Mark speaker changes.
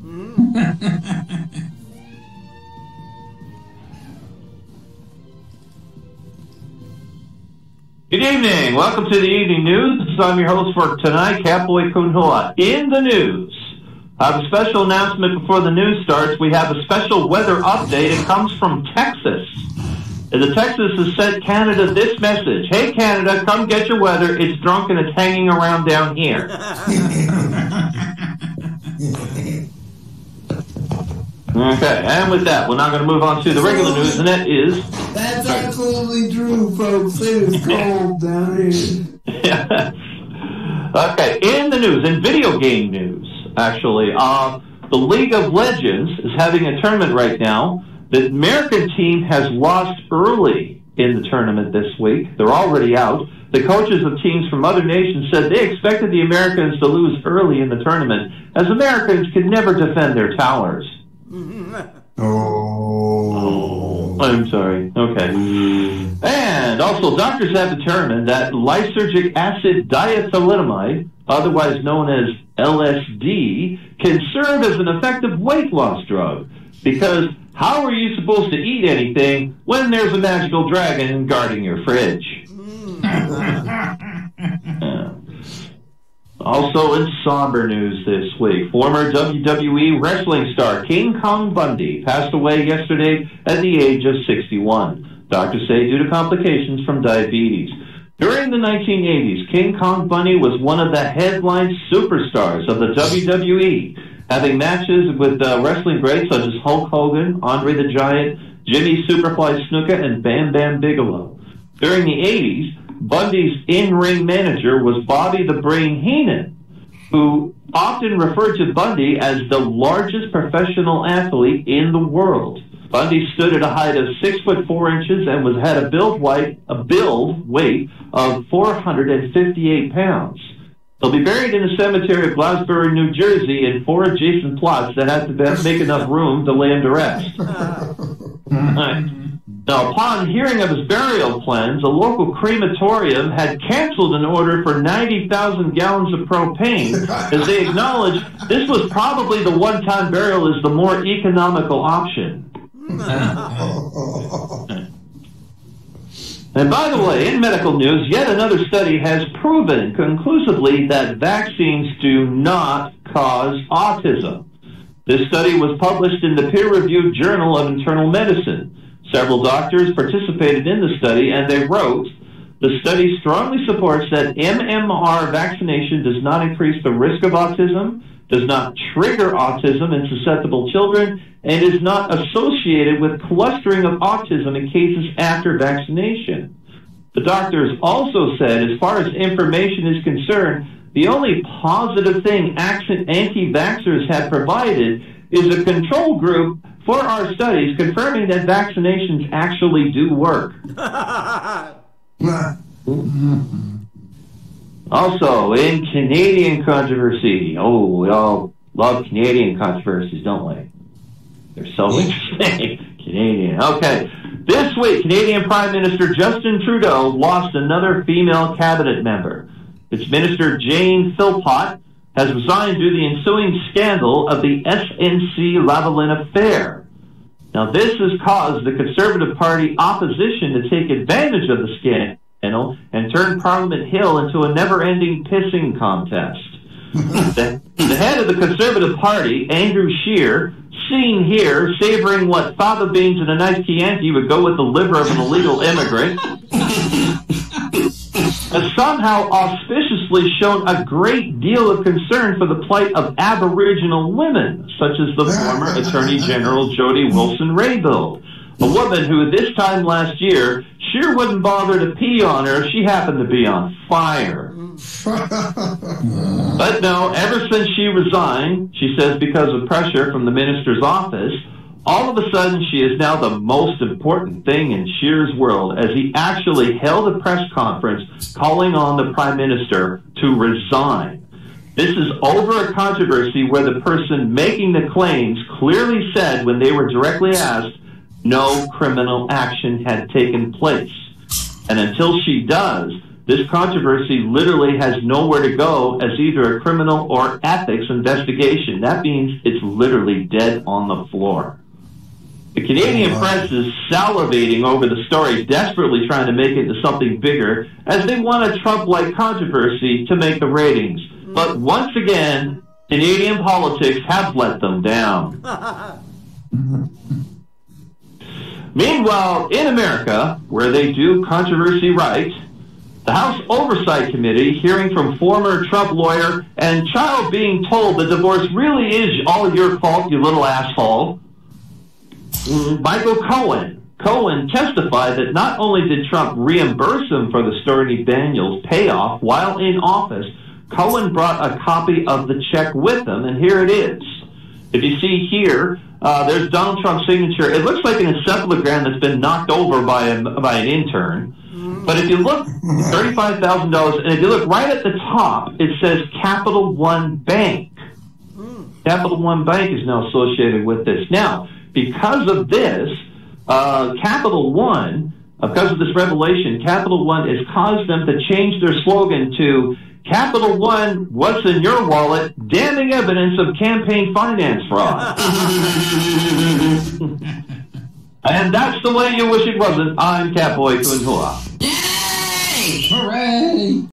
Speaker 1: Good evening. Welcome to the evening news. I'm your host for tonight, Catboy Kunhua. In the news, I have a special announcement before the news starts. We have a special weather update. It comes from Texas. The Texas has sent Canada this message. Hey, Canada, come get your weather. It's drunk and it's hanging around down here. Okay, and with that, we're now going to move on to the regular news, and that is...
Speaker 2: That's absolutely true, folks. It is cold down here.
Speaker 1: Okay, in the news, in video game news, actually, the League of Legends is having a tournament right now. The American team has lost early in the tournament this week. They're already out. The coaches of teams from other nations said they expected the Americans to lose early in the tournament, as Americans could never defend their towers.
Speaker 2: Oh,
Speaker 1: I'm sorry. Okay. And also, doctors have determined that lysergic acid diethylethlamide, otherwise known as LSD, can serve as an effective weight loss drug. Because how are you supposed to eat anything when there's a magical dragon guarding your fridge? Also in somber news this week, former WWE wrestling star King Kong Bundy passed away yesterday at the age of 61. Doctors say due to complications from diabetes. During the 1980s, King Kong Bundy was one of the headline superstars of the WWE, having matches with wrestling greats such as Hulk Hogan, Andre the Giant, Jimmy Superfly Snuka, and Bam Bam Bigelow. During the 80s, Bundy's in-ring manager was Bobby the Brain Heenan, who often referred to Bundy as the largest professional athlete in the world. Bundy stood at a height of 6'4" and had a build weight of 458 pounds. He'll be buried in the cemetery of Glasbury, New Jersey, in 4 adjacent plots that have to make enough room to lay him to rest. Now, upon hearing of his burial plans, a local crematorium had canceled an order for 90,000 gallons of propane, as they acknowledged this was probably the one-time burial is the more economical option. And by the way, in medical news, yet another study has proven conclusively that vaccines do not cause autism. This study was published in the peer-reviewed Journal of Internal Medicine. Several doctors participated in the study, and they wrote, the study strongly supports that MMR vaccination does not increase the risk of autism, does not trigger autism in susceptible children, and is not associated with clustering of autism in cases after vaccination. The doctors also said, as far as information is concerned, the only positive thing anti-vaxxers have provided is a control group for our studies confirming that vaccinations actually do work. Also, in Canadian controversy, we all love Canadian controversies, don't we? They're so interesting. Canadian. Okay. This week, Canadian Prime Minister Justin Trudeau lost another female cabinet member. Its Minister Jane Philpott has resigned due to the ensuing scandal of the SNC-Lavalin affair. Now, this has caused the Conservative Party opposition to take advantage of the scandal and turn Parliament Hill into a never-ending pissing contest. The head of the Conservative Party, Andrew Scheer, seen here savoring what fava beans and a nice Chianti would go with the liver of an illegal immigrant, has somehow auspiciously shown a great deal of concern for the plight of Aboriginal women, such as the former Attorney General Jody Wilson-Raybould, a woman who this time last year sure wouldn't bother to pee on her if she happened to be on fire. But no, ever since she resigned, she says because of pressure from the minister's office, all of a sudden she is now the most important thing in Scheer's world, as he actually held a press conference calling on the Prime Minister to resign. This is over a controversy where the person making the claims clearly said when they were directly asked, no criminal action had taken place. And until she does, This controversy literally has nowhere to go as either a criminal or ethics investigation. That means it's literally dead on the floor. The Canadian press is salivating over the story, desperately trying to make it into something bigger, as they want a Trump-like controversy to make the ratings. But once again, Canadian politics have let them down. Meanwhile, in America, where they do controversy right, the House Oversight Committee hearing from former Trump lawyer and child being told the divorce really is all your fault, you little asshole. Michael Cohen. Cohen testified that not only did Trump reimburse him for the Stormy Daniels payoff while in office, Cohen brought a copy of the check with him, and here it is. If you see here, there's Donald Trump's signature. It looks like an encephalogram that's been knocked over by an intern. But if you look, $35,000, and if you look right at the top, it says Capital One Bank. Capital One Bank is now associated with this. Now, because of this, Capital One, because of this revelation, Capital One has caused them to change their slogan to Capital One, what's in your wallet? Damning evidence of campaign finance fraud. And that's the way you wish it wasn't. I'm Catboy Kunhua.
Speaker 2: Yay! Hooray!